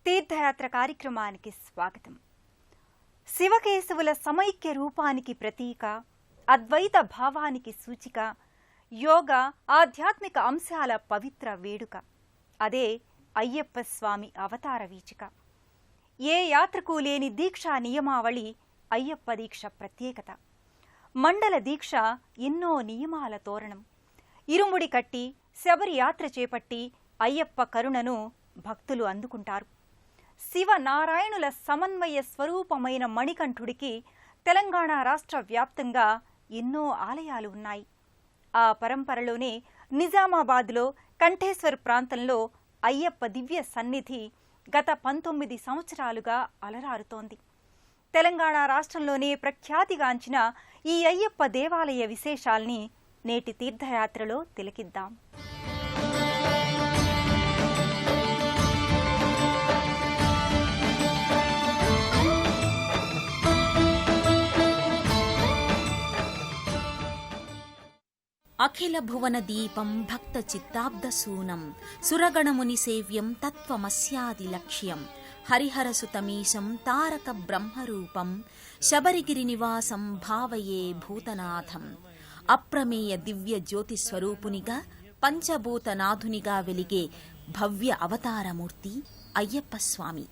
తీర్థయాత్ర కార్యక్రమానికి స్వాగతం. శివకేశవుల సమైక్య రూపానికి ప్రతీక, అద్వైత భావానికి సూచిక, యోగ ఆధ్యాత్మిక అంశాల పవిత్ర వేడుక. అదే అయ్యప్ప స్వామి అవతార వీచిక. ఏ యాత్రకు లేని దీక్షా నియమావళి అయ్యప్ప దీక్ష ప్రత్యేకత. మండల దీక్ష ఎన్నో నియమాల తోరణం. ఇరుముడి కట్టి శబరి యాత్ర చేపట్టి అయ్యప్ప కరుణను భక్తులు అందుకుంటారు. శివ నారాయణుల సమన్వయ స్వరూపమైన మణికంఠుడికి తెలంగాణ రాష్ట్ర వ్యాప్తంగా ఎన్నో ఆలయాలు ఉన్నాయి. ఆ పరంపరలోనే నిజామాబాద్లో కంఠేశ్వర్ ప్రాంతంలో అయ్యప్ప దివ్య సన్నిధి గత 19 సంవత్సరాలుగా అలరారుతోంది. తెలంగాణ రాష్ట్రంలోనే ప్రఖ్యాతిగాంచిన ఈ అయ్యప్ప దేవాలయ విశేషాల్ని నేటి తీర్థయాత్రలో తిలకిద్దాం. అఖిల భువన దీపం భక్త చిత్తాబ్దసూనం సురగణముని సేవ్యం తత్వమస్యాది లక్ష్యం హరిహరసుతమీశం తారక బ్రహ్మరూపం శబరిగిరి నివాసం భావయే భూతనాథం. అప్రమేయ దివ్య జ్యోతిస్వరూపునిగా పంచభూతనాథునిగా వెలిగే భవ్య అవతారమూర్తి అయ్యప్ప స్వామి.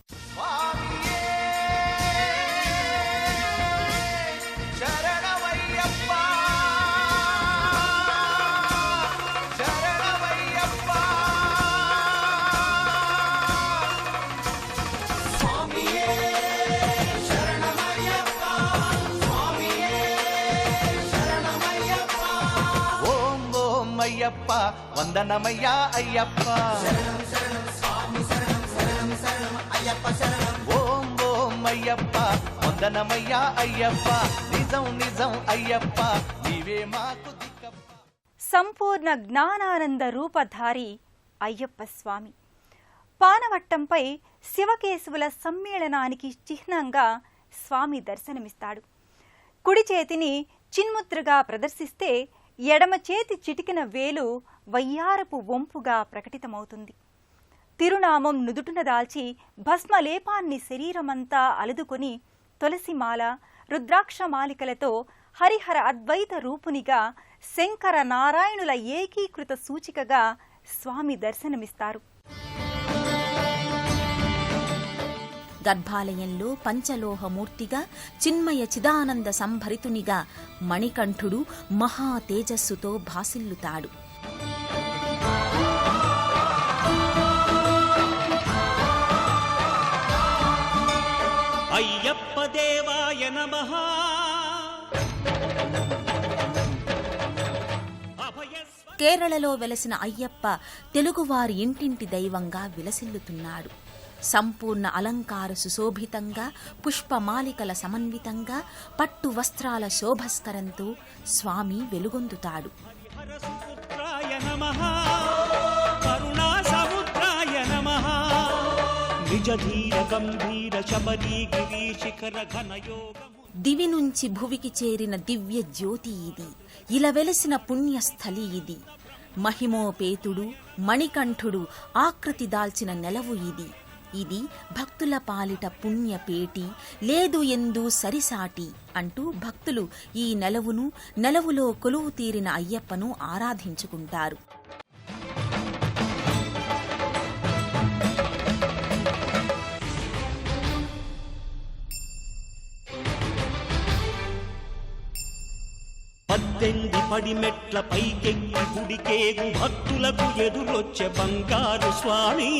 అయ్యప్ప వందనమయ్యా అయ్యప్ప, ఓం ఓం అయ్యప్ప వందనమయ్యా అయ్యప్ప, నిజం నిజం అయ్యప్ప నీవే మాకు దిక్కప్ప. సంపూర్ణ జ్ఞానానంద రూపధారి అయ్యప్ప స్వామి పానవట్టంపై శివకేశవుల సమ్మేళనానికి చిహ్నంగా స్వామి దర్శనమిస్తాడు. కుడి చేతిని చిన్ముద్రగా ప్రదర్శిస్తే ఎడమ చేతి చిటికిన వేలు వయ్యారపు వంపుగా ప్రకటితమవుతుంది. తిరునామం నుదుటున దాల్చి భస్మలేపాన్ని శరీరమంతా అలుదుకొని తులసిమాల రుద్రాక్షమాలికలతో హరిహర అద్వైత రూపునిగా శంకర నారాయణుల ఏకీకృత సూచికగా స్వామి దర్శనమిస్తారు. గర్భాలయంలో పంచలోహమూర్తిగా చిన్మయ చిదానంద సంభరితునిగా మణికంఠుడు మహా తేజస్సుతో భాసిల్లుతాడు. అయ్యప్ప దేవాయ నమః. కేరళలో వెలసిన అయ్యప్ప తెలుగువారి ఇంటింటి దైవంగా విలసిల్లుతున్నాడు. సంపూర్ణ అలంకార సుశోభితంగా పుష్పమాలికల సమన్వితంగా పట్టు వస్త్రాల శోభస్కరంతో స్వామి వెలుగొందుతాడు. దివి నుంచి భువికి చేరిన దివ్య జ్యోతి ఇది. ఇలా వెలసిన పుణ్యస్థలి ఇది. మహిమోపేతుడు మణికంఠుడు ఆకృతి దాల్చిన నెలవు ఇది. ఇది భక్తుల పాలిట పుణ్యపేటి, లేదు ఎందు సరిసాటి అంటూ భక్తులు ఈ నెలవును నెలవులో కొలువు తీరిన అయ్యప్పను ఆరాధించుకుంటారు. పద్దెంది పడిమెట్ల పైకెక్కి గుడికేగు భక్తులకు ఎదురొచ్చే బంగారు స్వామి.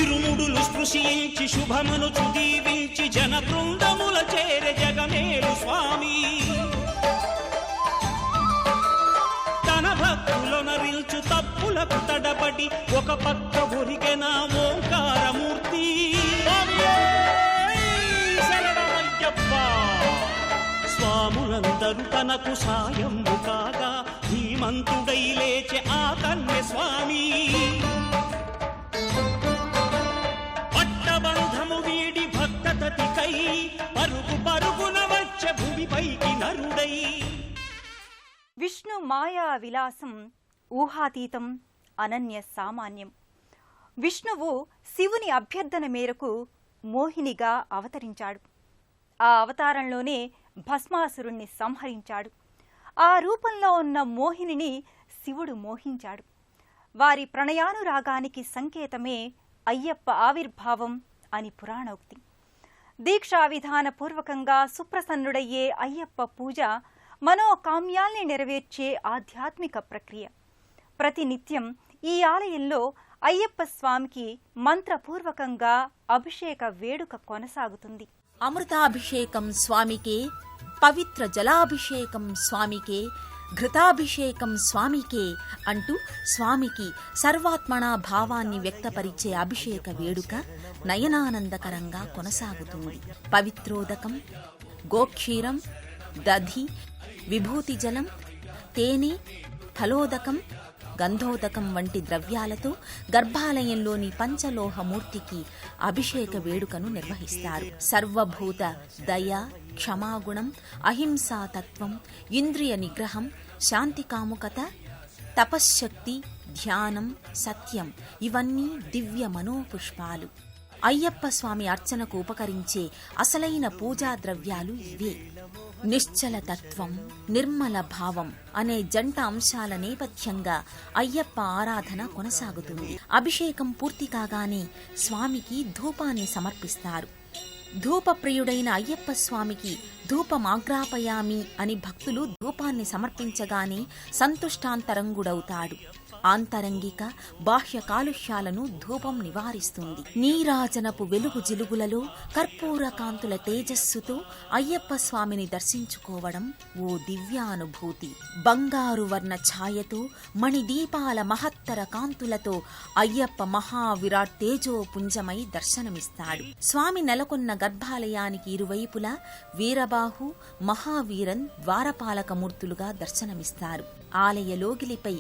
ఇరుముడులు స్పృశించి శుభమును చుదీవించి జన బృందముల చేరే జగమేలు స్వామి. తన భక్తులొనరిల్చు తప్పులకు తడబడి ఒక పక్క ఒరిగెన ఓంకారమూర్తి. స్వాములందరూ తనకు సాయము కాగా ధీమంతుడై లేచే ఆ కన్య స్వామి. పట్టబంధము వీడి భక్తతతికై పరుగు పరుగున వచ్చే భూమిపైకి నరుడై. విష్ణు మాయా విలాసం ఊహాతీతం, అనన్య సామాన్యం. విష్ణువు శివుని అభ్యర్థన మేరకు మోహినిగా అవతరించాడు. ఆ అవతారంలోనే భస్మాసురుణ్ణి సంహరించాడు. ఆ రూపంలో ఉన్న మోహినిని శివుడు మోహించాడు. వారి ప్రణయానురాగానికి సంకేతమే అయ్యప్ప ఆవిర్భావం అని పురాణోక్తి. దీక్షా విధాన పూర్వకంగా సుప్రసన్నుడయ్యే అయ్యప్ప పూజ మనోకామ్యాల్ని నెరవేర్చే ఆధ్యాత్మిక ప్రక్రియ. ప్రతినిత్యం ఈ ఆలయంలో అయ్యప్ప స్వామికి మంత్రపూర్వకంగా అభిషేక వేడుక కొనసాగుతుంది. అమృతాభిషేకం స్వామికే, పవిత్ర జలాభిషేకం స్వామికే, ఘృతాభిషేకం స్వామికే అంటూ స్వామికి సర్వాత్మనా భావాన్ని వ్యక్తపరిచే అభిషేక వేడుక నయనానందకరంగా కొనసాగుతుంది. పవిత్రోదకం, గోక్షీరం, దధి, విభూతి జలం, తేనె, ఫలోదకం, గంధోదకం వంటి ద్రవ్యాలతో గర్భాలయంలోని పంచలోహ మూర్తికి అభిషేక వేడుకను నిర్వహిస్తారు. సర్వభూత దయ, క్షమాగుణం, అహింసాతత్వం, ఇంద్రియ నిగ్రహం, శాంతికాముకత, తపశ్శక్తి, ధ్యానం, సత్యం ఇవన్నీ దివ్య మనోపుష్పాలు. అయ్యప్ప స్వామి అర్చనకు ఉపకరించే అసలైన పూజా ద్రవ్యాలు ఇవే. నిశ్చల తత్వం, నిర్మల భావం అనే జంట అంశాల నేపథ్యంగా అయ్యప్ప ఆరాధన కొనసాగుతుంది. అభిషేకం పూర్తి కాగానే స్వామికి ధూపాన్ని సమర్పిస్తారు. ధూపప్రియుడైన అయ్యప్ప స్వామికి ధూపమాగ్రాపయామి అని భక్తులు ధూపాన్ని సమర్పించగానే సంతుష్టాంతరంగుడవుతాడు. ఆంతరంగిక, బాహ్య కాలుష్యాలను ధూపం నివారిస్తుంది. నీరాజనపు వెలుగు జిలుగులలో కర్పూర కాంతుల తేజస్సుతో అయ్యప్ప స్వామిని దర్శించుకోవడం ఓ దివ్యానుభూతి. బంగారు వర్ణ ఛాయతో, మణిదీపాల మహత్తర కాంతులతో అయ్యప్ప మహావిరాట్ తేజోపుంజమై దర్శనమిస్తాడు. స్వామి నెలకొన్న గర్భాలయానికి ఇరువైపులా వీరబాహు, మహావీరన్ ద్వారపాలకమూర్తులుగా దర్శనమిస్తారు. ఆలయ లోగిలిపై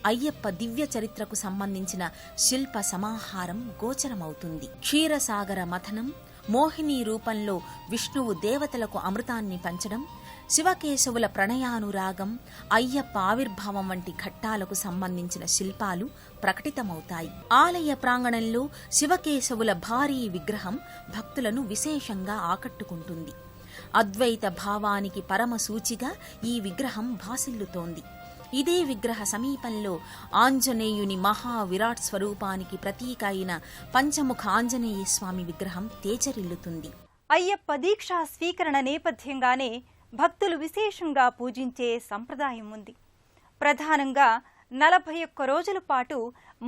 అయ్యప్ప దివ్య చరిత్రకు సంబంధించిన శిల్ప సమాహారం గోచరమవుతుంది. క్షీరసాగర మథనం, మోహిని రూపంలో విష్ణువు దేవతలకు అమృతాన్ని పంచడం, శివకేశవుల ప్రణయానురాగం, అయ్యప్ప ఆవిర్భావం వంటి ఘట్టాలకు సంబంధించిన శిల్పాలు ప్రకటితమవుతాయి. ఆలయ ప్రాంగణంలో శివకేశవుల భారీ విగ్రహం భక్తులను విశేషంగా ఆకట్టుకుంటుంది. అద్వైత భావానికి పరమ సూచిగా ఈ విగ్రహం భాసిల్లుతోంది. ఇదే విగ్రహ సమీపంలో ఆంజనేయుని మహావిరాట్ స్వరూపానికి ప్రతీక అయిన పంచముఖ ఆంజనేయ స్వామి విగ్రహం తేజరిల్లుతుంది. అయ్యప్ప దీక్షా స్వీకరణ నేపథ్యంగానే భక్తులు విశేషంగా పూజించే సంప్రదాయం ఉంది. ప్రధానంగా 41 రోజుల పాటు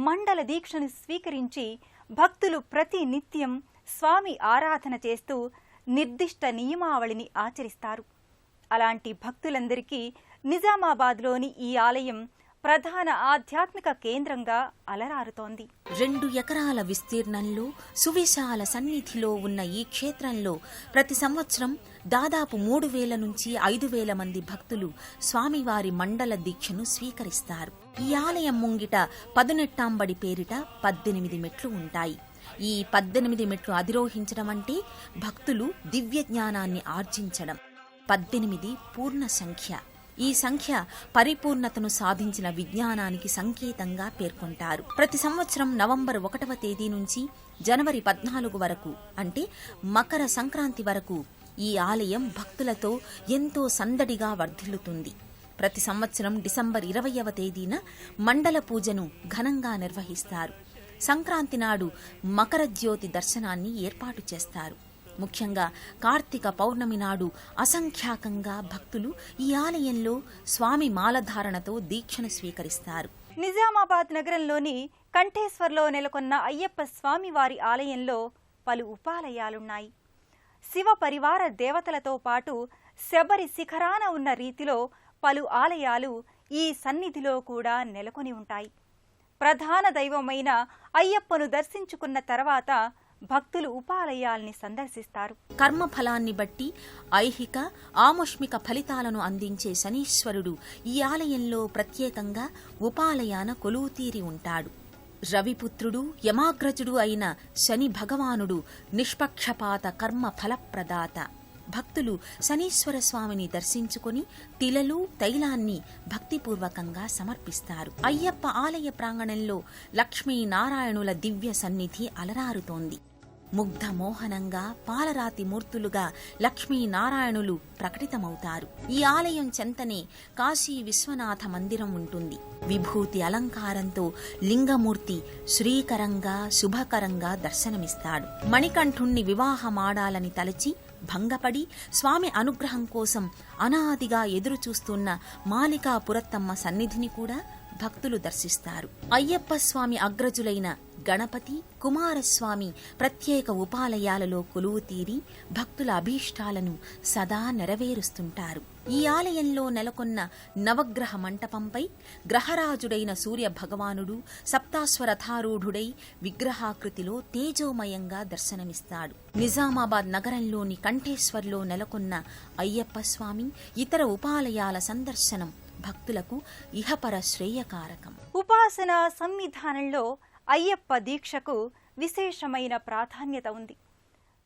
మండల దీక్షను స్వీకరించి భక్తులు ప్రతి నిత్యం స్వామి ఆరాధన చేస్తూ నిర్దిష్ట నియమావళిని ఆచరిస్తారు. అలాంటి భక్తులందరికీ నిజామాబాద్లోని ఈ ఆలయం ప్రధాన ఆధ్యాత్మిక కేంద్రంగా అలరారుతోంది. 2 ఎకరాల విస్తీర్ణంలో సువిశాల సన్నిధిలో ఉన్న ఈ క్షేత్రంలో ప్రతి సంవత్సరం దాదాపు 3,000 నుంచి 5,000 మంది భక్తులు స్వామివారి మండల దీక్షను స్వీకరిస్తారు. ఈ ఆలయం ముంగిట పదునెట్టాంబడి పేరిట 18 మెట్లు ఉంటాయి. ఈ 18 మెట్లు అధిరోహించడం అంటే భక్తులు దివ్య జ్ఞానాన్ని ఆర్జించడం. 18 పూర్ణ సంఖ్య. ఈ సంఖ్య పరిపూర్ణతను సాధించిన విజ్ఞానానికి సంకేతంగా పేర్కొంటారు. ప్రతి సంవత్సరం నవంబర్ 1వ తేదీ నుంచి జనవరి 14 వరకు అంటే మకర సంక్రాంతి వరకు ఈ ఆలయం భక్తులతో ఎంతో సందడిగా వర్ధిల్లుతుంది. ప్రతి సంవత్సరం డిసెంబర్ 20వ తేదీన మండల పూజను ఘనంగా నిర్వహిస్తారు. సంక్రాంతి నాడు మకర జ్యోతి దర్శనాన్ని ఏర్పాటు చేస్తారు. ముఖ్యంగా కార్తీక పౌర్ణమి నాడు అసంఖ్యాకంగా భక్తులు ఈ ఆలయంలో స్వామి మాలధారణతో దీక్షను స్వీకరిస్తారు. నిజామాబాద్ నగరంలోని కంఠేశ్వర్లో నెలకొన్న అయ్యప్ప స్వామి వారి ఆలయంలో పలు ఉపాలయాలున్నాయి. శివ పరివార దేవతలతో పాటు శబరి శిఖరాన ఉన్న రీతిలో పలు ఆలయాలు ఈ సన్నిధిలో కూడా నెలకొని ఉంటాయి. ప్రధాన దైవమైన అయ్యప్పను దర్శించుకున్న తర్వాత భక్తులు ఉపాలయాల్ని సందర్శిస్తారు. కర్మఫలాన్ని బట్టి ఐహిక, ఆముష్మిక ఫలితాలను అందించే శనీశ్వరుడు ఈ ఆలయంలో ప్రత్యేకంగా ఉపాలయాన కొలువుతీరి ఉంటాడు. రవిపుత్రుడు, యమాగ్రజుడు అయిన శని భగవానుడు నిష్పక్షపాత కర్మ ఫలప్రదాత. భక్తులు శనీశ్వర స్వామిని దర్శించుకుని తిలలు తైలాన్ని భక్తిపూర్వకంగా సమర్పిస్తారు. అయ్యప్ప ఆలయ ప్రాంగణంలో లక్ష్మీనారాయణుల దివ్య సన్నిధి అలరారుతోంది. ముగ్ధ మోహనంగా పాలరాతి మూర్తులుగా లక్ష్మీనారాయణులు ప్రకటితమవుతారు. ఈ ఆలయం చెంతనే కాశీ విశ్వనాథ మందిరం ఉంటుంది. విభూతి అలంకారంతో లింగమూర్తి శ్రీకరంగా శుభకరంగా దర్శనమిస్తాడు. మణికంఠుణ్ణి వివాహమాడాలని తలచి భంగపడి స్వామి అనుగ్రహం కోసం అనాదిగా ఎదురుచూస్తున్న మాలికా పురత్తమ్మ సన్నిధిని కూడా భక్తులు దర్శిస్తారు. అయ్యప్ప స్వామి అగ్రజులైన గణపతి, కుమారస్వామి ప్రత్యేక ఉపాలయాలలో కొలువు తీరి భక్తుల అభీష్టాలను సదా నెరవేరుస్తుంటారు. ఈ ఆలయంలో నెలకొన్న నవగ్రహ మంటపంపై గ్రహరాజుడైన సూర్య భగవానుడు సప్తాశ్వరథారూఢుడై విగ్రహాకృతిలో తేజోమయంగా దర్శనమిస్తాడు. నిజామాబాద్ నగరంలోని కంఠేశ్వర్లో నెలకొన్న అయ్యప్ప స్వామి ఇతర ఉపాలయాల సందర్శనం భక్తులకు ఇహపర శ్రేయకారకం. ఉపాసన సంవిధానంలో అయ్యప్ప దీక్షకు విశేషమైన ప్రాధాన్యత ఉంది.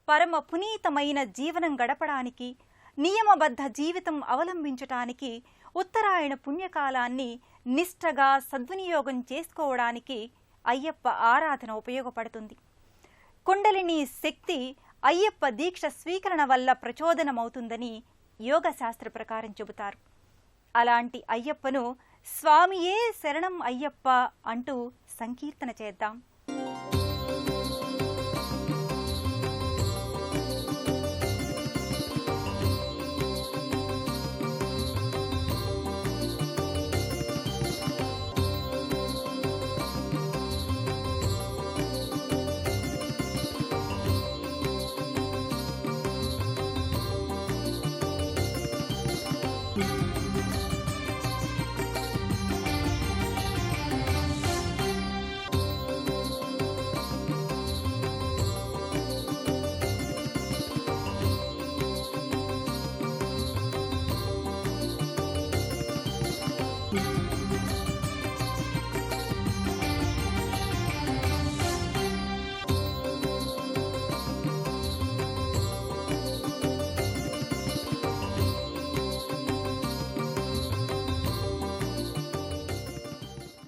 పరమ పునీతమైన జీవనం గడపడానికి, నియమబద్ధ జీవితం అవలంబించటానికి, ఉత్తరాయణ పుణ్యకాలాన్ని నిష్ఠగా సద్వినియోగం చేసుకోవడానికి అయ్యప్ప ఆరాధన ఉపయోగపడుతుంది. కుండలిని శక్తి అయ్యప్ప దీక్ష స్వీకరణ వల్ల ప్రచోదనమవుతుందని యోగశాస్త్ర ప్రకారం చెబుతారు. అలాంటి అయ్యప్పను స్వామియే శరణం అయ్యప్ప అంటూ సంకీర్తన చేద్దాం.